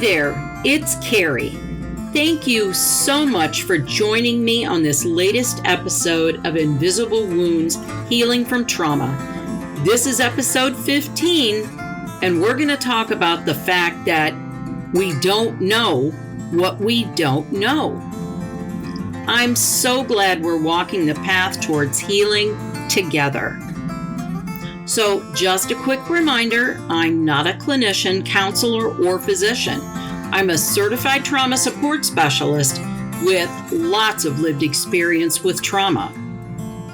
there, it's Kerri. Thank you so much for joining me on this latest episode of Invisible Wounds Healing from Trauma. This is episode 15, and we're going to talk about the fact that we don't know what we don't know. I'm so glad we're walking the path towards healing together. So just a quick reminder, I'm not a clinician, counselor, or physician. I'm a certified trauma support specialist with lots of lived experience with trauma.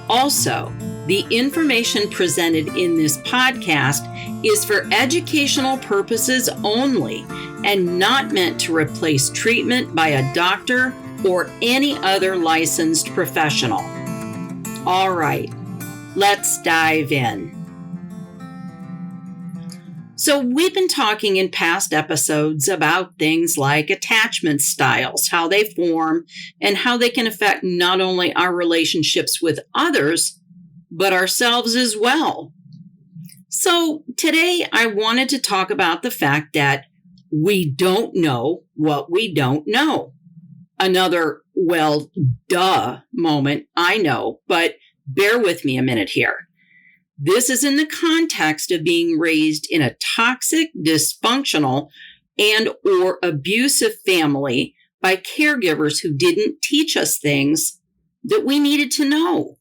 Also, the information presented in this podcast is for educational purposes only and not meant to replace treatment by a doctor or any other licensed professional. All right, let's dive in. So we've been talking in past episodes about things like attachment styles, how they form, and how they can affect not only our relationships with others, but ourselves as well. So today I wanted to talk about the fact that we don't know what we don't know. Another, well, duh moment, I know, but bear with me a minute here. This is in the context of being raised in a toxic, dysfunctional, and or abusive family by caregivers who didn't teach us things that we needed to know.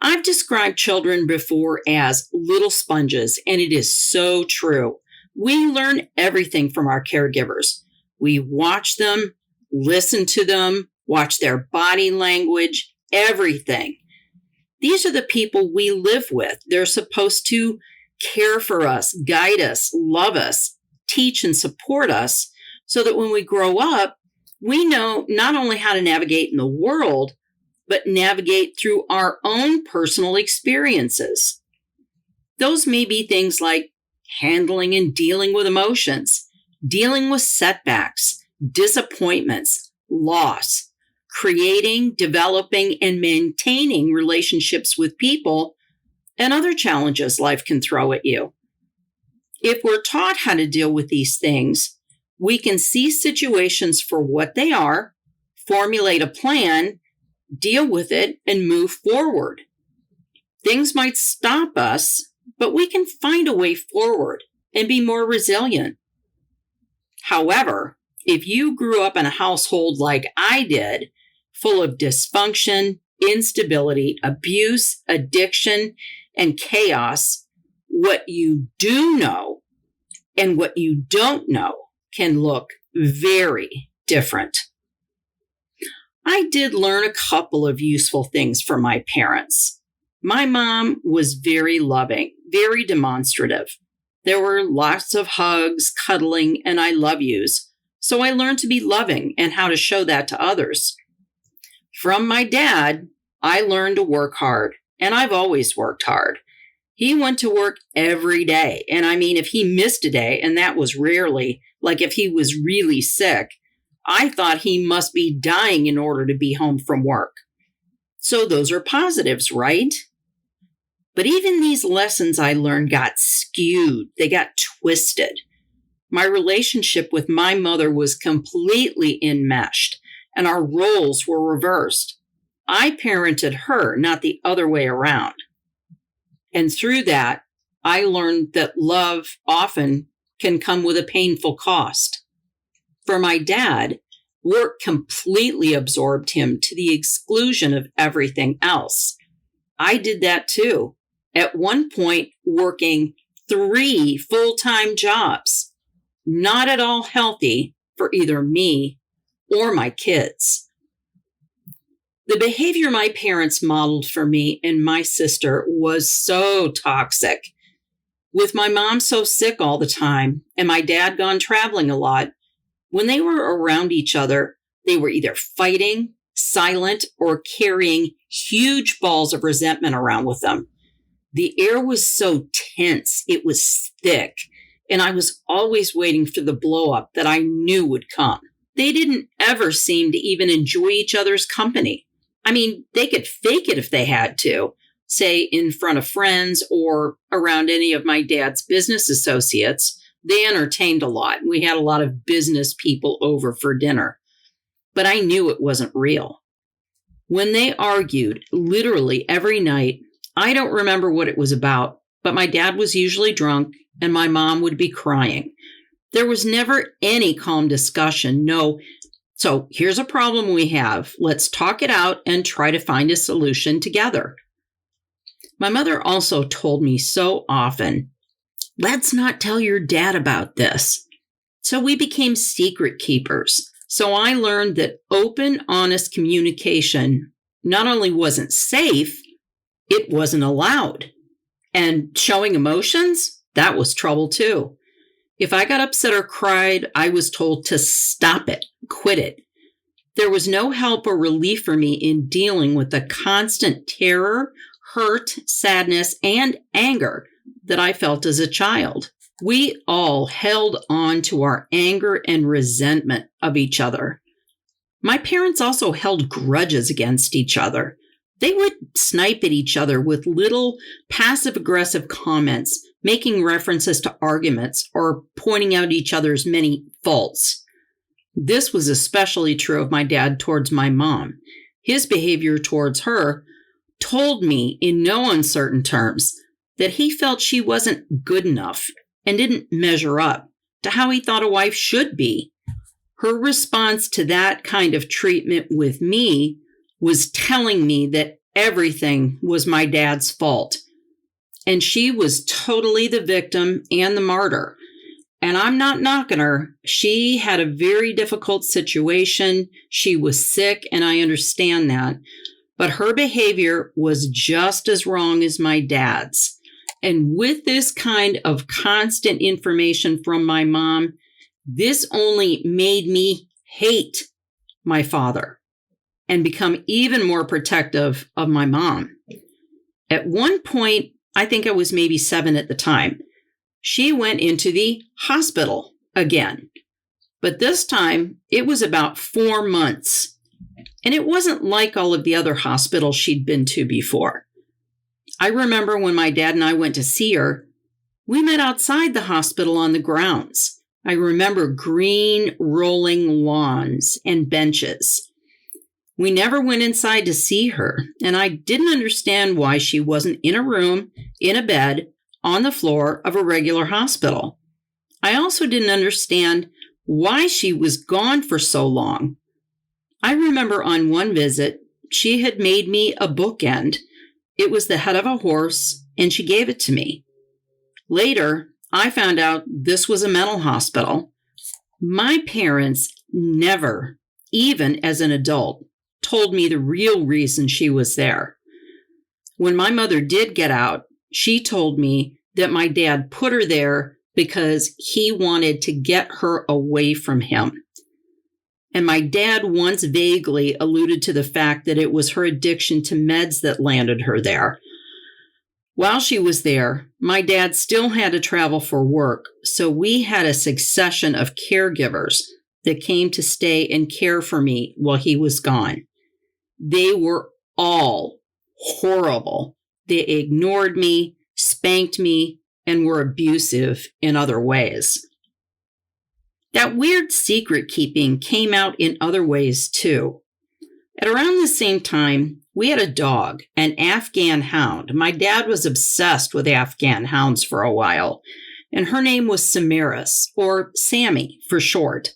I've described children before as little sponges, and it is so true. We learn everything from our caregivers. We watch them, listen to them, watch their body language, everything. These are the people we live with. They're supposed to care for us, guide us, love us, teach and support us so that when we grow up, we know not only how to navigate in the world, but navigate through our own personal experiences. Those may be things like handling and dealing with emotions, dealing with setbacks, disappointments, loss, creating, developing, and maintaining relationships with people, and other challenges life can throw at you. If we're taught how to deal with these things, we can see situations for what they are, formulate a plan, deal with it, and move forward. Things might stop us, but we can find a way forward and be more resilient. However, if you grew up in a household like I did, full of dysfunction, instability, abuse, addiction, and chaos, what you do know and what you don't know can look very different. I did learn a couple of useful things from my parents. My mom was very loving, very demonstrative. There were lots of hugs, cuddling, and I love yous. So I learned to be loving and how to show that to others. From my dad, I learned to work hard, and I've always worked hard. He went to work every day. And I mean, if he missed a day, and that was rarely, like if he was really sick, I thought he must be dying in order to be home from work. So those are positives, right? But even these lessons I learned got skewed. They got twisted. My relationship with my mother was completely enmeshed, and our roles were reversed. I parented her, not the other way around. And through that, I learned that love often can come with a painful cost. For my dad, work completely absorbed him to the exclusion of everything else. I did that too. At one point, working 3 full-time jobs. Not at all healthy for either me or my kids. The behavior my parents modeled for me and my sister was so toxic. With my mom so sick all the time and my dad gone traveling a lot, when they were around each other, they were either fighting, silent, or carrying huge balls of resentment around with them. The air was so tense, it was thick, and I was always waiting for the blow up that I knew would come. They didn't ever seem to even enjoy each other's company. I mean, they could fake it if they had to, say in front of friends or around any of my dad's business associates, They entertained a lot. We had a lot of business people over for dinner, but I knew it wasn't real. When they argued literally every night, I don't remember what it was about, but my dad was usually drunk and my mom would be crying. There was never any calm discussion. No, so here's a problem we have. Let's talk it out and try to find a solution together. My mother also told me so often, let's not tell your dad about this. So we became secret keepers. So I learned that open, honest communication not only wasn't safe, it wasn't allowed. And showing emotions, that was trouble too. If I got upset or cried, I was told to stop it, quit it. There was no help or relief for me in dealing with the constant terror, hurt, sadness, and anger that I felt as a child. We all held on to our anger and resentment of each other. My parents also held grudges against each other. They would snipe at each other with little passive-aggressive comments, making references to arguments or pointing out each other's many faults. This was especially true of my dad towards my mom. His behavior towards her told me in no uncertain terms that he felt she wasn't good enough and didn't measure up to how he thought a wife should be. Her response to that kind of treatment with me was telling me that everything was my dad's fault. And she was totally the victim and the martyr. And I'm not knocking her. She had a very difficult situation. She was sick, and I understand that. But her behavior was just as wrong as my dad's. And with this kind of constant information from my mom, this only made me hate my father and become even more protective of my mom. At one point, I think I was maybe 7 at the time, she went into the hospital again. But this time, it was about 4 months. And it wasn't like all of the other hospitals she'd been to before. I remember when my dad and I went to see her, we met outside the hospital on the grounds. I remember green rolling lawns and benches. We never went inside to see her, and I didn't understand why she wasn't in a room, in a bed, on the floor of a regular hospital. I also didn't understand why she was gone for so long. I remember on one visit, she had made me a bookend. It was the head of a horse, and she gave it to me. Later, I found out this was a mental hospital. My parents never, even as an adult, told me the real reason she was there. When my mother did get out, she told me that my dad put her there because he wanted to get her away from him. And my dad once vaguely alluded to the fact that it was her addiction to meds that landed her there. While she was there, my dad still had to travel for work, so we had a succession of caregivers that came to stay and care for me while he was gone. They were all horrible. They ignored me, spanked me, and were abusive in other ways. That weird secret keeping came out in other ways too. At around the same time, we had a dog, an Afghan hound. My dad was obsessed with Afghan hounds for a while, and her name was Samaris, or Sammy for short.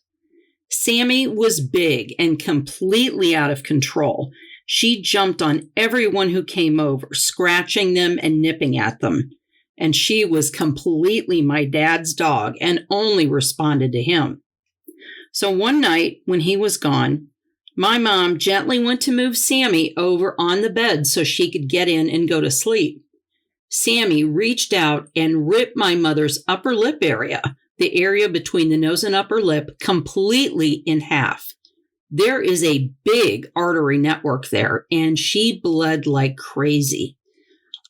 Sammy was big and completely out of control. She jumped on everyone who came over, scratching them and nipping at them. And she was completely my dad's dog and only responded to him. So one night when he was gone, my mom gently went to move Sammy over on the bed so she could get in and go to sleep. Sammy reached out and ripped my mother's upper lip area, the area between the nose and upper lip, completely in half. There is a big artery network there, and she bled like crazy.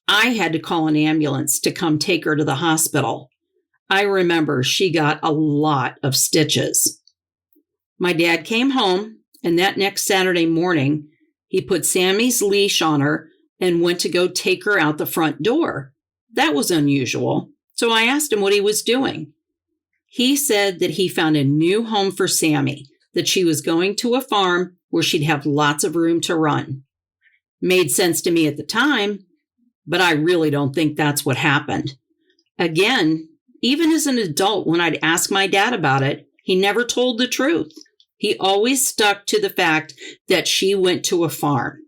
I had to call an ambulance to come take her to the hospital. I remember she got a lot of stitches. My dad came home, and that next Saturday morning, he put Sammy's leash on her and went to go take her out the front door. That was unusual, so I asked him what he was doing. He said that he found a new home for Sammy, that she was going to a farm where she'd have lots of room to run. Made sense to me at the time, but I really don't think that's what happened. Again, even as an adult, when I'd ask my dad about it, he never told the truth. He always stuck to the fact that she went to a farm.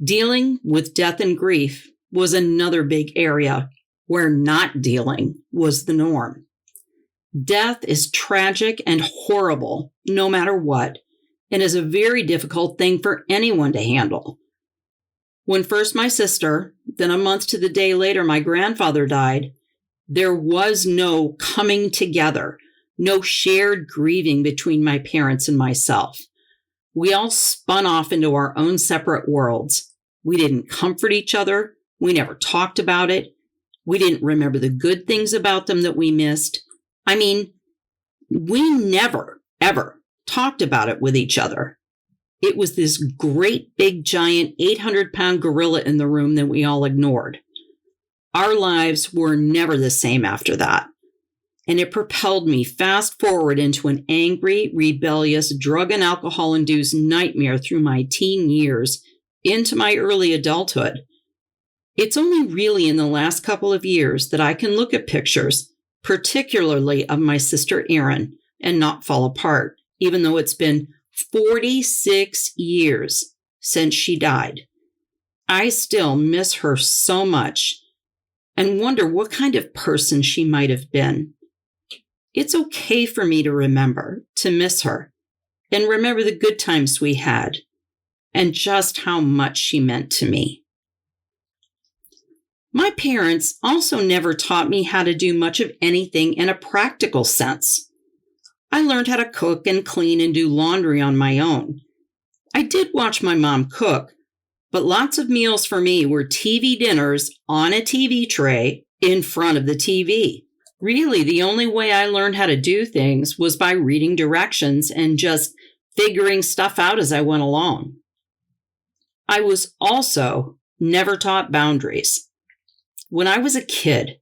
Dealing with death and grief was another big area where not dealing was the norm. Death is tragic and horrible, no matter what, and is a very difficult thing for anyone to handle. When first my sister, then a month to the day later my grandfather died, there was no coming together, no shared grieving between my parents and myself. We all spun off into our own separate worlds. We didn't comfort each other. We never talked about it. We didn't remember the good things about them that we missed. I mean, we never, ever talked about it with each other. It was this great, big, giant 800-pound gorilla in the room that we all ignored. Our lives were never the same after that. And it propelled me fast forward into an angry, rebellious, drug and alcohol-induced nightmare through my teen years into my early adulthood. It's only really in the last couple of years that I can look at pictures, particularly of my sister Erin, and not fall apart, even though it's been 46 years since she died. I still miss her so much and wonder what kind of person she might have been. It's okay for me to remember, to miss her, and remember the good times we had, and just how much she meant to me. My parents also never taught me how to do much of anything in a practical sense. I learned how to cook and clean and do laundry on my own. I did watch my mom cook, but lots of meals for me were TV dinners on a TV tray in front of the TV. Really, the only way I learned how to do things was by reading directions and just figuring stuff out as I went along. I was also never taught boundaries. When I was a kid,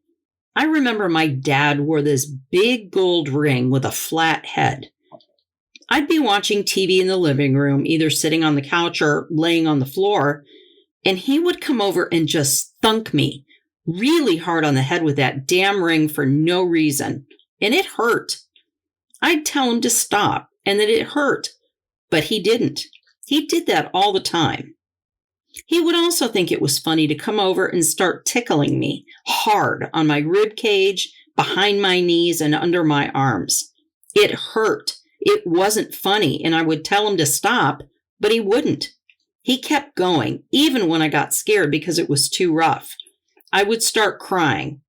I remember my dad wore this big gold ring with a flat head. I'd be watching TV in the living room, either sitting on the couch or laying on the floor, and he would come over and just thunk me really hard on the head with that damn ring for no reason, and it hurt. I'd tell him to stop and that it hurt, but he didn't. He did that all the time. He would also think it was funny to come over and start tickling me hard on my rib cage, behind my knees, and under my arms. It hurt. It wasn't funny, and I would tell him to stop, but he wouldn't. He kept going, even when I got scared because it was too rough. I would start crying,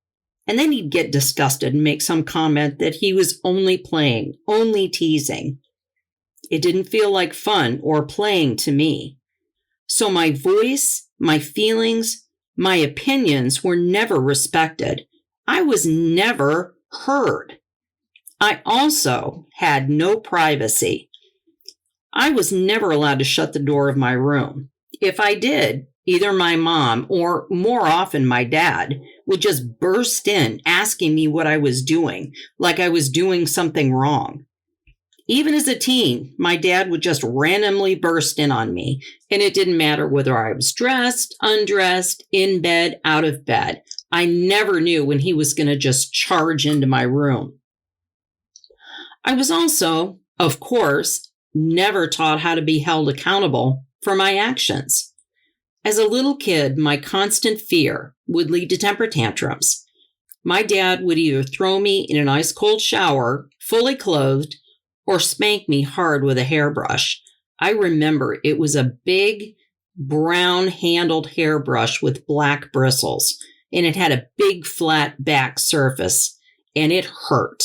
and then he'd get disgusted and make some comment that he was only playing, only teasing. It didn't feel like fun or playing to me. So my voice, my feelings, my opinions were never respected. I was never heard. I also had no privacy. I was never allowed to shut the door of my room. If I did, either my mom or more often my dad would just burst in asking me what I was doing, like I was doing something wrong. Even as a teen, my dad would just randomly burst in on me, and it didn't matter whether I was dressed, undressed, in bed, out of bed. I never knew when he was going to just charge into my room. I was also, of course, never taught how to be held accountable for my actions. As a little kid, my constant fear would lead to temper tantrums. My dad would either throw me in an ice-cold shower, fully clothed, or spank me hard with a hairbrush. I remember it was a big, brown-handled hairbrush with black bristles, and it had a big, flat back surface, and it hurt.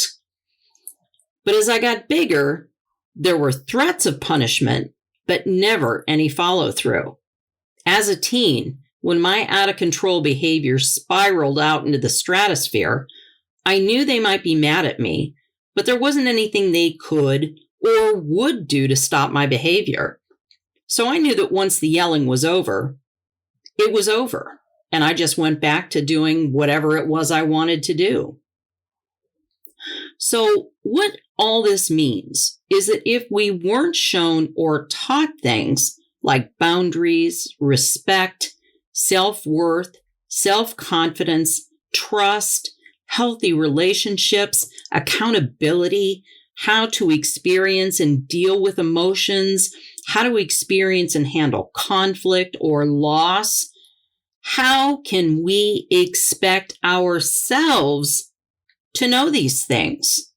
But as I got bigger, there were threats of punishment, but never any follow-through. As a teen, when my out-of-control behavior spiraled out into the stratosphere, I knew they might be mad at me, but there wasn't anything they could or would do to stop my behavior. So I knew that once the yelling was over, it was over, and I just went back to doing whatever it was I wanted to do. So what all this means is that if we weren't shown or taught things like boundaries, respect, self-worth, self-confidence, trust, healthy relationships, accountability, how to experience and deal with emotions, how to experience and handle conflict or loss, how can we expect ourselves to know these things?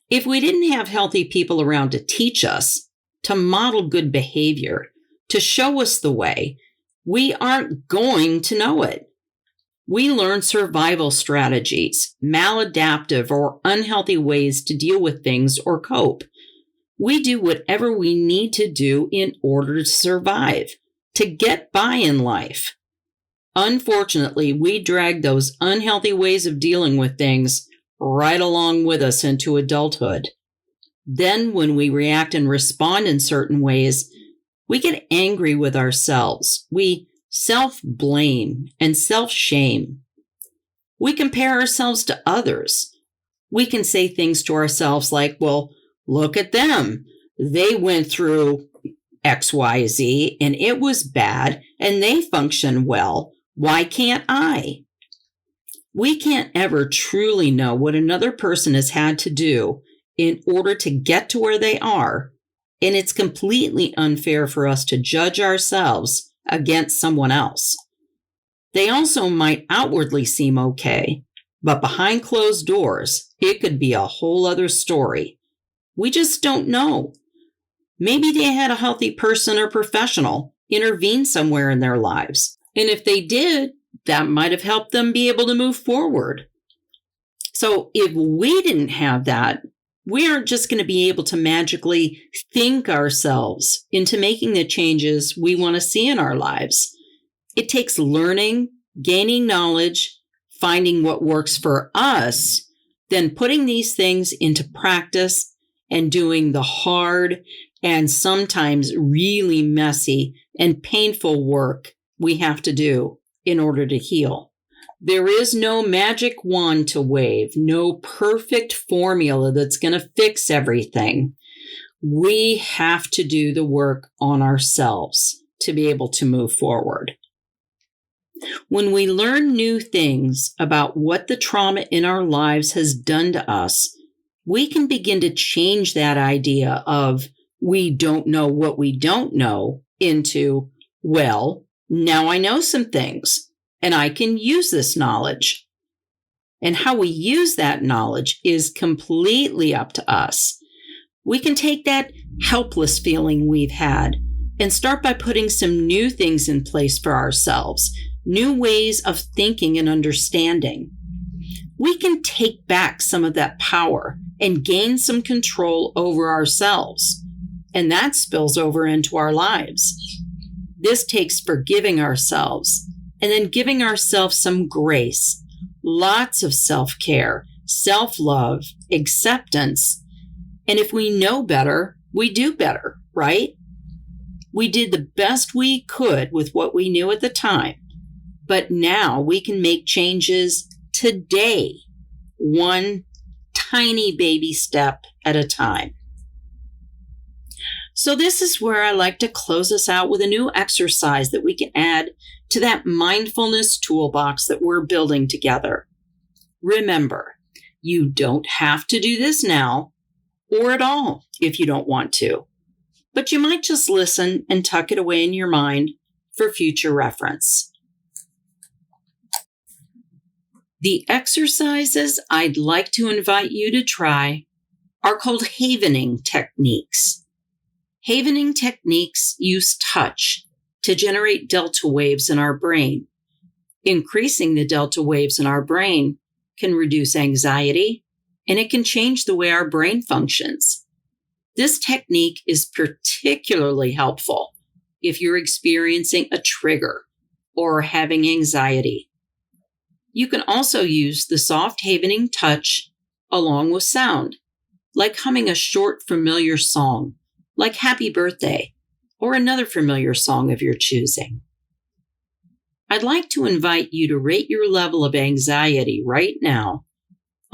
If we didn't have healthy people around to teach us, to model good behavior, to show us the way, we aren't going to know it. We learn survival strategies, maladaptive or unhealthy ways to deal with things or cope. We do whatever we need to do in order to survive, to get by in life. Unfortunately, we drag those unhealthy ways of dealing with things right along with us into adulthood. Then when we react and respond in certain ways, we get angry with ourselves. We self-blame and self-shame. We compare ourselves to others. We can say things to ourselves like, well, look at them. They went through XYZ and it was bad and they function well. Why can't I? We can't ever truly know what another person has had to do in order to get to where they are, and it's completely unfair for us to judge ourselves against someone else. They also might outwardly seem okay, but behind closed doors, it could be a whole other story. We just don't know. Maybe they had a healthy person or professional intervene somewhere in their lives, and if they did, that might have helped them be able to move forward. So if we didn't have that, we aren't just going to be able to magically think ourselves into making the changes we want to see in our lives. It takes learning, gaining knowledge, finding what works for us, then putting these things into practice and doing the hard and sometimes really messy and painful work we have to do in order to heal. There is no magic wand to wave, no perfect formula that's going to fix everything. We have to do the work on ourselves to be able to move forward. When we learn new things about what the trauma in our lives has done to us, we can begin to change that idea of we don't know what we don't know into, well, now I know some things and I can use this knowledge. And how we use that knowledge is completely up to us. We can take that helpless feeling we've had and start by putting some new things in place for ourselves, new ways of thinking and understanding. We can take back some of that power and gain some control over ourselves. And that spills over into our lives. This takes forgiving ourselves and then giving ourselves some grace, lots of self-care, self-love, acceptance. And if we know better, we do better, right? We did the best we could with what we knew at the time, but now we can make changes today, one tiny baby step at a time. So this is where I like to close us out with a new exercise that we can add to that mindfulness toolbox that we're building together. Remember, you don't have to do this now or at all if you don't want to, but you might just listen and tuck it away in your mind for future reference. The exercises I'd like to invite you to try are called havening techniques. Havening techniques use touch to generate delta waves in our brain. Increasing the delta waves in our brain can reduce anxiety, and it can change the way our brain functions. This technique is particularly helpful if you're experiencing a trigger or having anxiety. You can also use the soft havening touch along with sound, like humming a short familiar song, like Happy Birthday, or another familiar song of your choosing. I'd like to invite you to rate your level of anxiety right now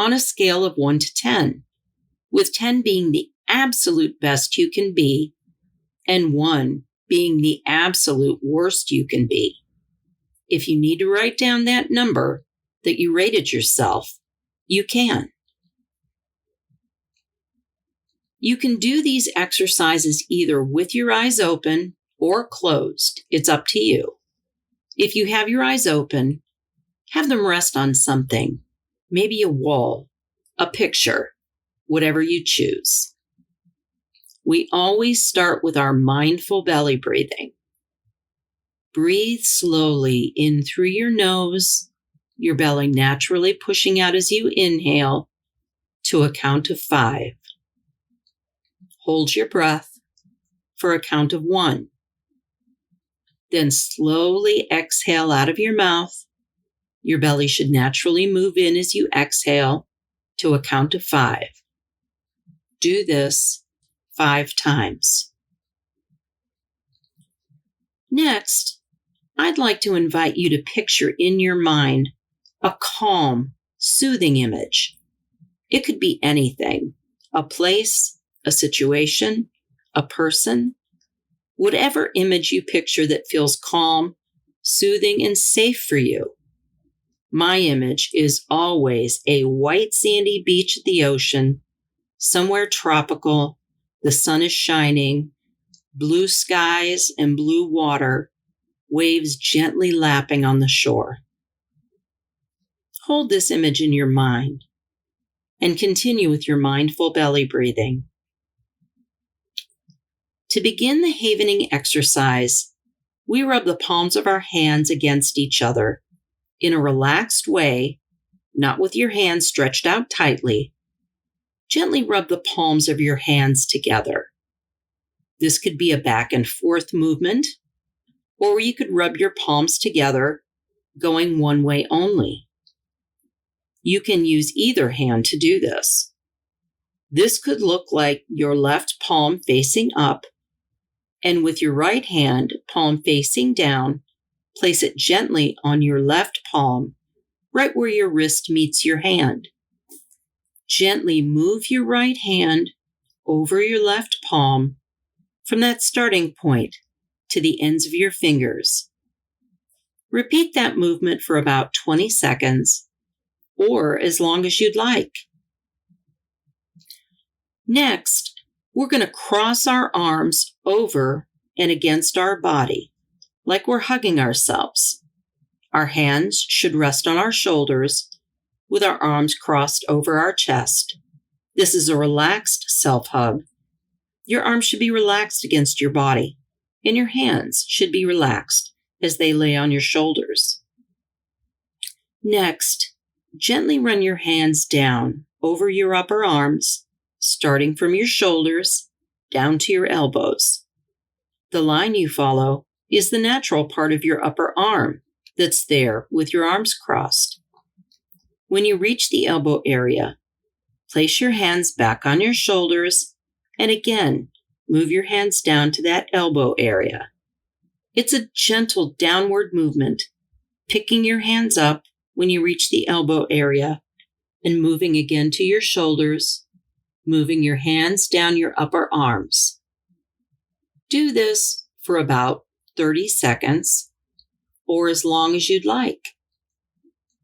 on a scale of 1 to 10, with 10 being the absolute best you can be and 1 being the absolute worst you can be. If you need to write down that number that you rated yourself, you can. You can do these exercises either with your eyes open or closed. It's up to you. If you have your eyes open, have them rest on something, maybe a wall, a picture, whatever you choose. We always start with our mindful belly breathing. Breathe slowly in through your nose, your belly naturally pushing out as you inhale to a count of 5. Hold your breath for a count of 1. Then slowly exhale out of your mouth. Your belly should naturally move in as you exhale to a count of 5. Do this 5 times. Next, I'd like to invite you to picture in your mind a calm, soothing image. It could be anything, a place, a situation, a person, whatever image you picture that feels calm, soothing, and safe for you. My image is always a white sandy beach at the ocean, somewhere tropical, the sun is shining, blue skies and blue water, waves gently lapping on the shore. Hold this image in your mind and continue with your mindful belly breathing. To begin the havening exercise, we rub the palms of our hands against each other in a relaxed way, not with your hands stretched out tightly. Gently rub the palms of your hands together. This could be a back and forth movement, or you could rub your palms together, going one way only. You can use either hand to do this. This could look like your left palm facing up, and with your right hand, palm facing down, place it gently on your left palm, right where your wrist meets your hand. Gently move your right hand over your left palm from that starting point to the ends of your fingers. Repeat that movement for about 20 seconds or as long as you'd like. Next, we're going to cross our arms over and against our body, like we're hugging ourselves. Our hands should rest on our shoulders with our arms crossed over our chest. This is a relaxed self-hug. Your arms should be relaxed against your body, and your hands should be relaxed as they lay on your shoulders. Next, gently run your hands down over your upper arms, starting from your shoulders down to your elbows. The line you follow is the natural part of your upper arm that's there with your arms crossed. When you reach the elbow area, place your hands back on your shoulders and again, move your hands down to that elbow area. It's a gentle downward movement, picking your hands up when you reach the elbow area and moving again to your shoulders, moving your hands down your upper arms. Do this for about 30 seconds or as long as you'd like.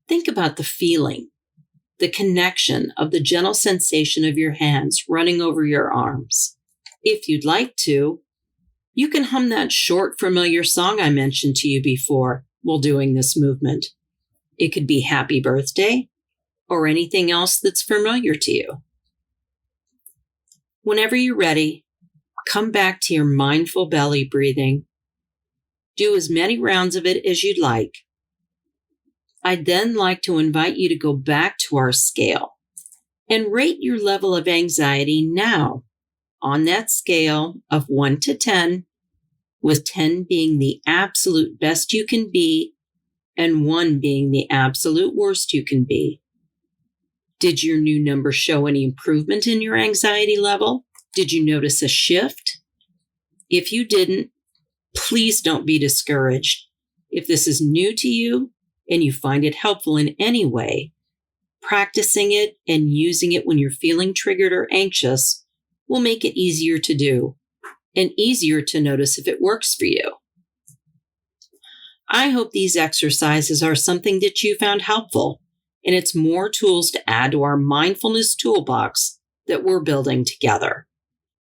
Think about the feeling, the connection of the gentle sensation of your hands running over your arms. If you'd like to, you can hum that short, familiar song I mentioned to you before while doing this movement. It could be Happy Birthday or anything else that's familiar to you. Whenever you're ready, come back to your mindful belly breathing. Do as many rounds of it as you'd like. I'd then like to invite you to go back to our scale and rate your level of anxiety now on that scale of 1 to 10, with 10 being the absolute best you can be and 1 being the absolute worst you can be. Did your new number show any improvement in your anxiety level? Did you notice a shift? If you didn't, please don't be discouraged. If this is new to you and you find it helpful in any way, Practicing it and using it when you're feeling triggered or anxious will make it easier to do and easier to notice if it works for you. I hope these exercises are something that you found helpful, and it's more tools to add to our mindfulness toolbox that we're building together.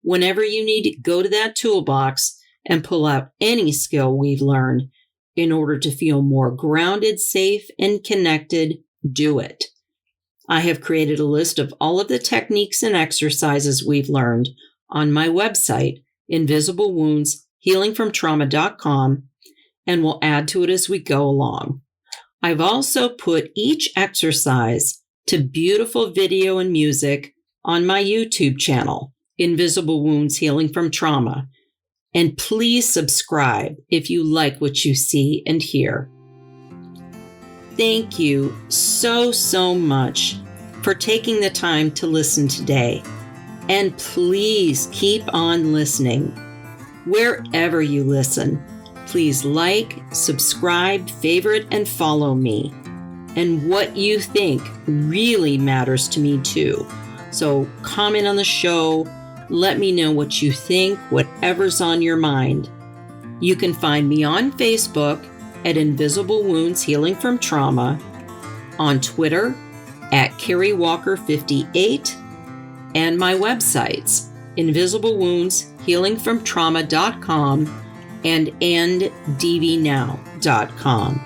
Whenever you need to go to that toolbox and pull out any skill we've learned in order to feel more grounded, safe, and connected, do it. I have created a list of all of the techniques and exercises we've learned on my website, invisiblewoundshealingfromtrauma.com, and will add to it as we go along. I've also put each exercise to beautiful video and music on my YouTube channel, Invisible Wounds Healing from Trauma. And please subscribe if you like what you see and hear. Thank you so much for taking the time to listen today. And please keep on listening. Wherever you listen, please like, subscribe, favorite, and follow me. And what you think really matters to me too. So comment on the show. Let me know what you think, whatever's on your mind. You can find me on Facebook at Invisible Wounds Healing from Trauma, on Twitter at Kerri Walker 58, and my websites, invisiblewoundshealingfromtrauma.com and enddvnow.com.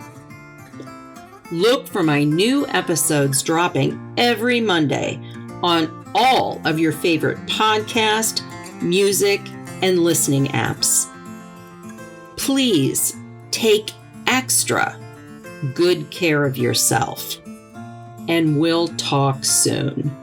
Look for my new episodes dropping every Monday on all of your favorite podcast, music, and listening apps. Please take extra good care of yourself, and we'll talk soon.